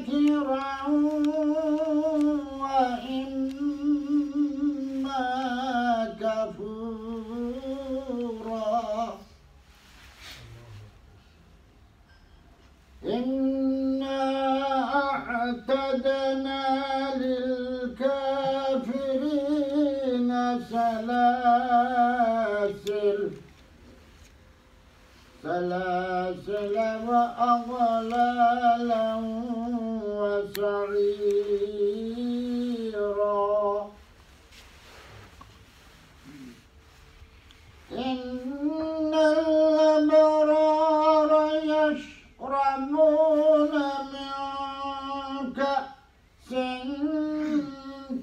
شاكرا وإما كفورا إنا أعتدنا للكافرين سلاسل وأغلالا وسعيرا إن الأبرار يشربون من كأس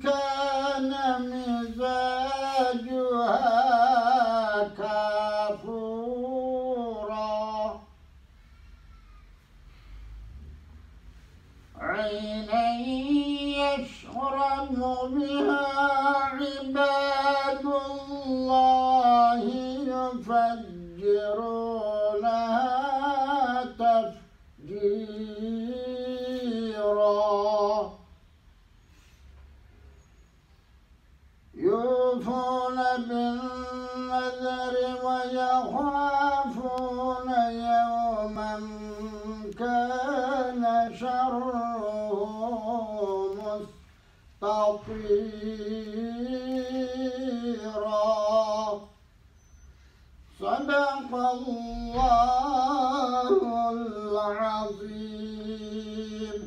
كان مزاجها كافورا عينا يشرب بها عباد الله يفجرونها تفجيرا يوفون بالنذر ويخافون يوما كان شره مستطيرا صدق الله العظيم.